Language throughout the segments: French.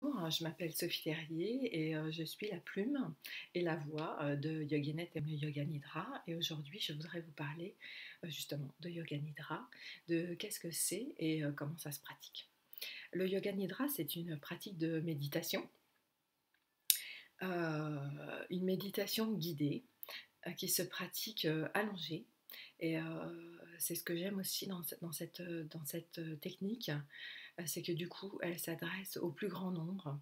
Bonjour, je m'appelle Sophie Terrier et je suis la plume et la voix de Yoginet Aime le Yoga Nidra. Et aujourd'hui, je voudrais vous parler justement de Yoga Nidra, de qu'est-ce que c'est et comment ça se pratique. Le Yoga Nidra, c'est une pratique de méditation, une méditation guidée qui se pratique allongée. Et c'est ce que j'aime aussi dans cette technique, c'est que du coup, elle s'adresse au plus grand nombre,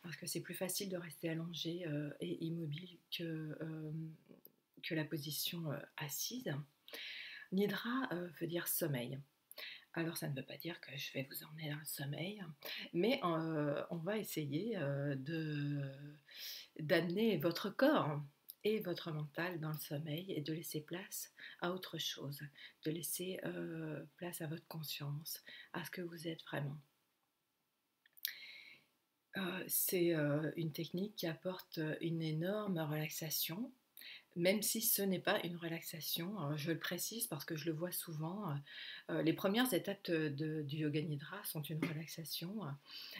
parce que c'est plus facile de rester allongé et immobile que la position assise. Nidra veut dire sommeil. Alors ça ne veut pas dire que je vais vous emmener dans le sommeil, mais on va essayer d'amener votre corps et votre mental dans le sommeil et de laisser place à autre chose, de laisser place à votre conscience, à ce que vous êtes vraiment. C'est une technique qui apporte une énorme relaxation, même si ce n'est pas une relaxation, je le précise parce que je le vois souvent. Les premières étapes du Yoga Nidra sont une relaxation,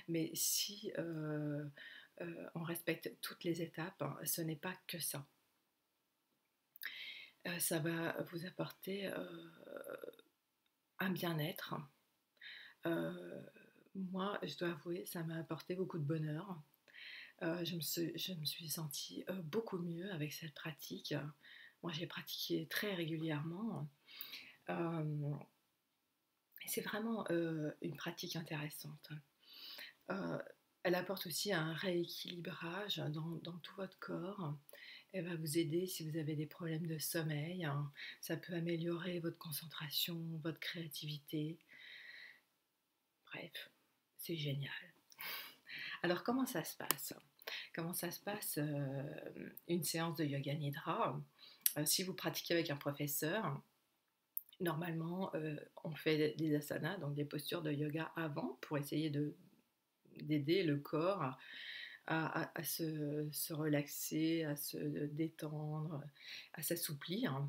mais si on respecte toutes les étapes, ce n'est pas que ça. Ça va vous apporter un bien-être. Euh, Moi, je dois avouer, ça m'a apporté beaucoup de bonheur. Je me suis sentie beaucoup mieux avec cette pratique. Moi, j'ai pratiqué très régulièrement. Euh, et c'est vraiment une pratique intéressante. Euh, Elle apporte aussi un rééquilibrage dans tout votre corps. Elle va vous aider si vous avez des problèmes de sommeil, hein. Ça peut améliorer votre concentration, votre créativité. Bref, c'est génial. Alors, comment ça se passe? Comment ça se passe une séance de yoga nidra? Si vous pratiquez avec un professeur, normalement, on fait des asanas, donc des postures de yoga avant pour essayer d'aider le corps à se relaxer, à se détendre, à s'assouplir.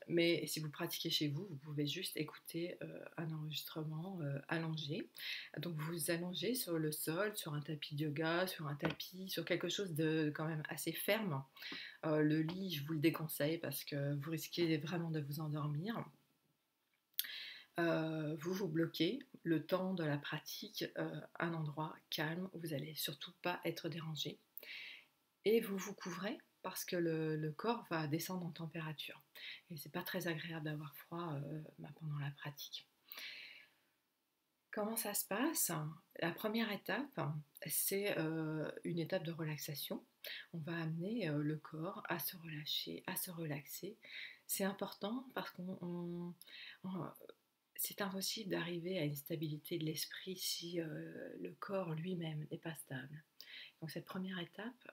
Mais si vous pratiquez chez vous, vous pouvez juste écouter un enregistrement allongé. Donc vous vous allongez sur le sol, sur un tapis de yoga, sur un tapis, sur quelque chose de quand même assez ferme. Le lit, je vous le déconseille parce que vous risquez vraiment de vous endormir. Vous vous bloquez le temps de la pratique, un endroit calme où vous n'allez surtout pas être dérangé. Et vous vous couvrez parce que le corps va descendre en température. Et c'est pas très agréable d'avoir froid pendant la pratique. Comment ça se passe? La première étape, c'est une étape de relaxation. On va amener le corps à se relâcher, à se relaxer. C'est important parce c'est impossible d'arriver à une stabilité de l'esprit si le corps lui-même n'est pas stable. Donc cette première étape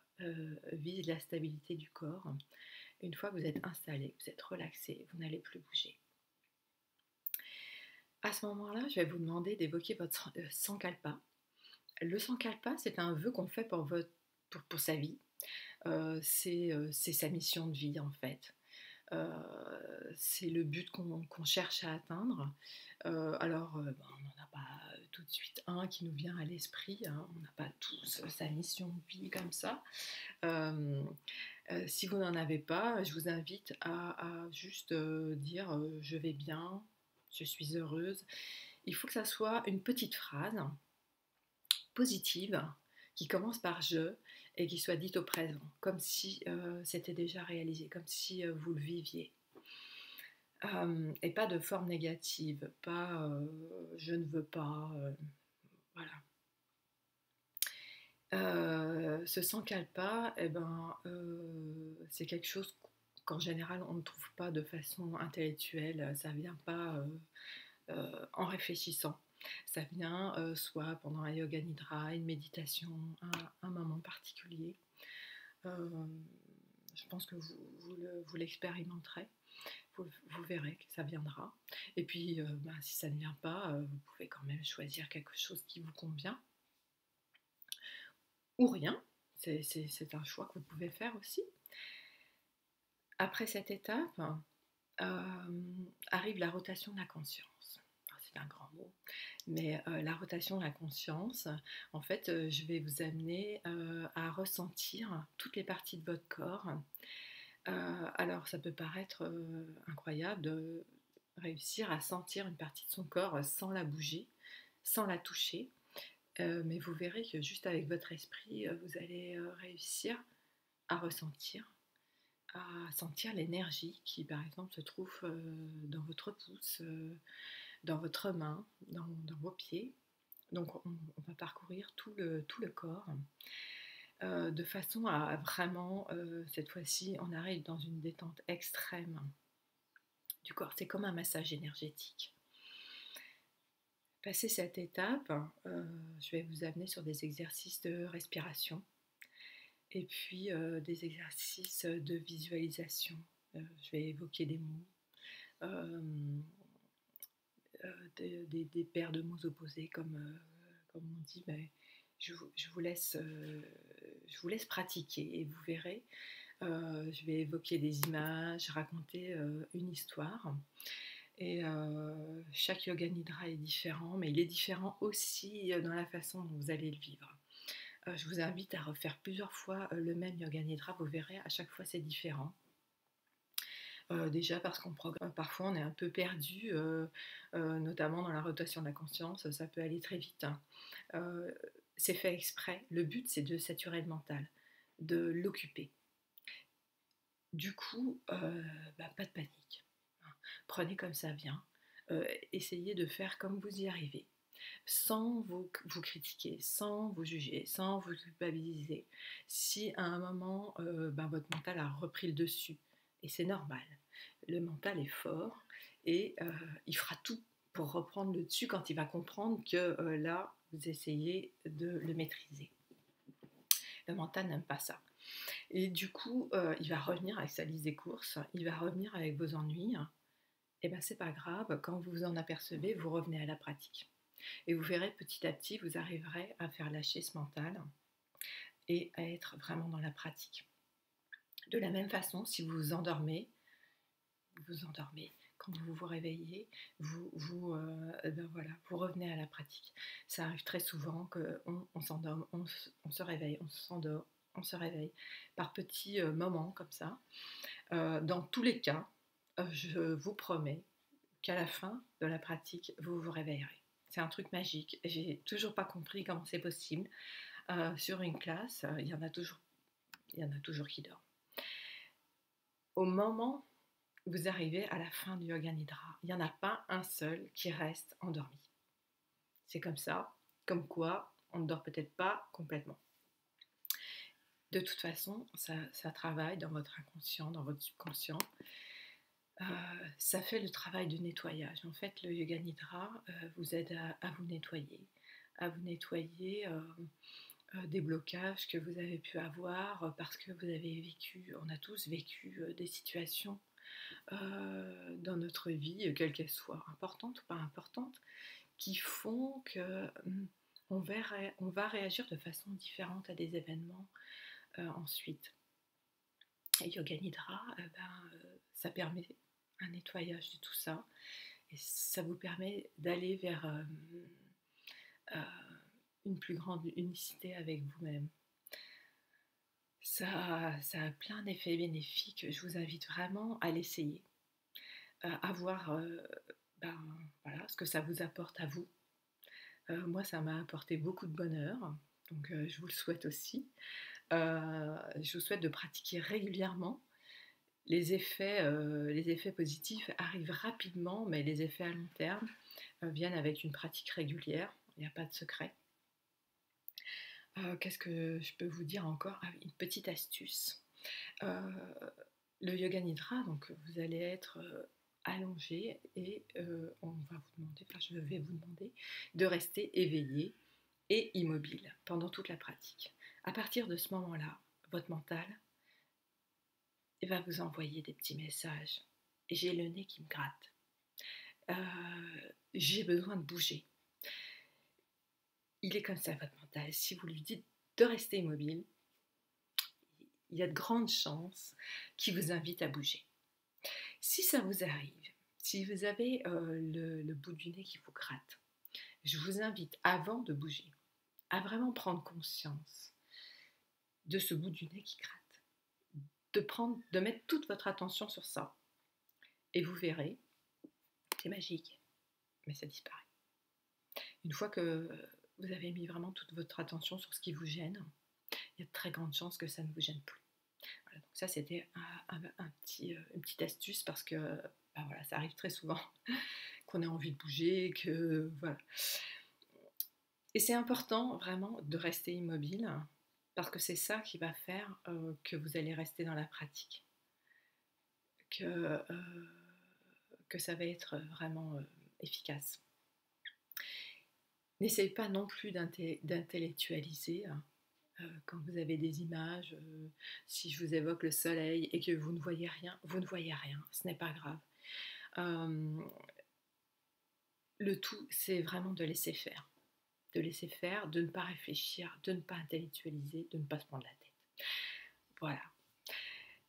vise la stabilité du corps. Une fois que vous êtes installé, vous êtes relaxé, vous n'allez plus bouger. À ce moment-là, je vais vous demander d'évoquer votre sankalpa. Le sankalpa, c'est un vœu qu'on fait pour sa vie. C'est sa mission de vie en fait. C'est le but qu'on cherche à atteindre. On n'en a pas tout de suite un qui nous vient à l'esprit, hein. On n'a pas tous sa mission de vie comme ça. Euh, si vous n'en avez pas, je vous invite à juste dire je vais bien, je suis heureuse. Il faut que ça soit une petite phrase positive qui commence par je et qui soit dite au présent, comme si c'était déjà réalisé, comme si vous le viviez. Et pas de forme négative, pas je ne veux pas, voilà. Ce sankalpa, eh ben, c'est quelque chose qu'en général on ne trouve pas de façon intellectuelle, ça vient pas en réfléchissant. Ça vient soit pendant un yoga nidra, une méditation, un moment particulier. Euh, je pense que vous l'expérimenterez. Vous verrez que ça viendra. Et puis, si ça ne vient pas, vous pouvez quand même choisir quelque chose qui vous convient. Ou rien. C'est un choix que vous pouvez faire aussi. Après cette étape, arrive la rotation de la conscience. c'est un grand mot, mais la rotation de la conscience, en fait, je vais vous amener à ressentir toutes les parties de votre corps. Alors, ça peut paraître incroyable de réussir à sentir une partie de son corps sans la bouger, sans la toucher, mais vous verrez que juste avec votre esprit, vous allez réussir à ressentir, à sentir l'énergie qui, par exemple, se trouve dans votre pouce, dans votre main, dans vos pieds. Donc, on va parcourir tout le corps de façon à vraiment, cette fois-ci, on arrive dans une détente extrême du corps. C'est comme un massage énergétique. Passé cette étape, je vais vous amener sur des exercices de respiration et puis des exercices de visualisation. Je vais évoquer des mots, euh, des paires de mots opposés, comme on dit, mais je vous laisse pratiquer et vous verrez. Je vais évoquer des images, raconter une histoire. Et chaque yoga nidra est différent, mais il est différent aussi dans la façon dont vous allez le vivre. Je vous invite à refaire plusieurs fois le même yoga nidra, vous verrez, à chaque fois c'est différent. Déjà parce qu'on progresse, parfois on est un peu perdu, notamment dans la rotation de la conscience, ça peut aller très vite. Hein. C'est fait exprès, le but c'est de saturer le mental, de l'occuper. Du coup, pas de panique. Prenez comme ça vient. Essayez de faire comme vous y arrivez, sans vous critiquer, sans vous juger, sans vous culpabiliser. Si à un moment, votre mental a repris le dessus, et c'est normal, le mental est fort et il fera tout pour reprendre le dessus quand il va comprendre que là, vous essayez de le maîtriser. Le mental n'aime pas ça. Et du coup, il va revenir avec sa liste des courses, il va revenir avec vos ennuis. Et bien c'est pas grave, quand vous vous en apercevez, vous revenez à la pratique. Et vous verrez petit à petit, vous arriverez à faire lâcher ce mental et à être vraiment dans la pratique. De la même façon, si vous vous endormez, quand vous vous réveillez, vous revenez à la pratique. Ça arrive très souvent qu'on s'endorme, on se réveille, on s'endort, on se réveille par petits moments comme ça. Dans tous les cas, je vous promets qu'à la fin de la pratique, vous vous réveillerez. C'est un truc magique. J'ai toujours pas compris comment c'est possible. Sur une classe, il y en a toujours qui dorment. Au moment où vous arrivez à la fin du Yoga Nidra, il n'y en a pas un seul qui reste endormi. C'est comme ça, comme quoi on ne dort peut-être pas complètement. De toute façon, ça travaille dans votre inconscient, dans votre subconscient. Ça fait le travail de nettoyage. En fait, le Yoga Nidra vous aide à vous nettoyer, des blocages que vous avez pu avoir parce que vous avez vécu, on a tous vécu des situations dans notre vie, quelle qu'elle soit, importante ou pas importante, qui font que on va réagir de façon différente à des événements ensuite. Et Yoga Nidra, ça permet un nettoyage de tout ça et ça vous permet d'aller vers une plus grande unicité avec vous-même. Ça a plein d'effets bénéfiques, je vous invite vraiment à l'essayer, à voir ce que ça vous apporte à vous. Moi, ça m'a apporté beaucoup de bonheur, donc je vous le souhaite aussi. Je vous souhaite de pratiquer régulièrement. Les effets positifs arrivent rapidement, mais les effets à long terme viennent avec une pratique régulière. Il n'y a pas de secret. Qu'est-ce que je peux vous dire encore? Une petite astuce. Le Yoga Nidra, donc vous allez être allongé et je vais vous demander de rester éveillé et immobile pendant toute la pratique. À partir de ce moment-là, votre mental va vous envoyer des petits messages. J'ai le nez qui me gratte. J'ai besoin de bouger. Il est comme ça votre mental. Si vous lui dites de rester immobile, il y a de grandes chances qu'il vous invite à bouger. Si ça vous arrive Si vous avez le bout du nez qui vous gratte, je vous invite, avant de bouger, à vraiment prendre conscience de ce bout du nez qui gratte, de mettre toute votre attention sur ça. Et vous verrez, c'est magique, mais ça disparaît. Une fois que vous avez mis vraiment toute votre attention sur ce qui vous gêne, il y a de très grandes chances que ça ne vous gêne plus. Voilà, donc ça, c'était une petite astuce parce que ben voilà, ça arrive très souvent qu'on ait envie de bouger, que voilà. Et c'est important vraiment de rester immobile parce que c'est ça qui va faire que vous allez rester dans la pratique, que, que ça va être vraiment efficace. N'essayez pas non plus d'intellectualiser quand vous avez des images. Si je vous évoque le soleil et que vous ne voyez rien, vous ne voyez rien, ce n'est pas grave. Le tout, c'est vraiment de laisser faire. De laisser faire, de ne pas réfléchir, de ne pas intellectualiser, de ne pas se prendre la tête. Voilà.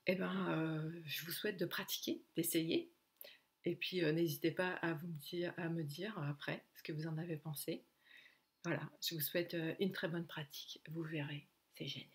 Eh ben, je vous souhaite de pratiquer, d'essayer. Et puis, n'hésitez pas à me dire après ce que vous en avez pensé. Voilà, je vous souhaite une très bonne pratique. Vous verrez, c'est génial.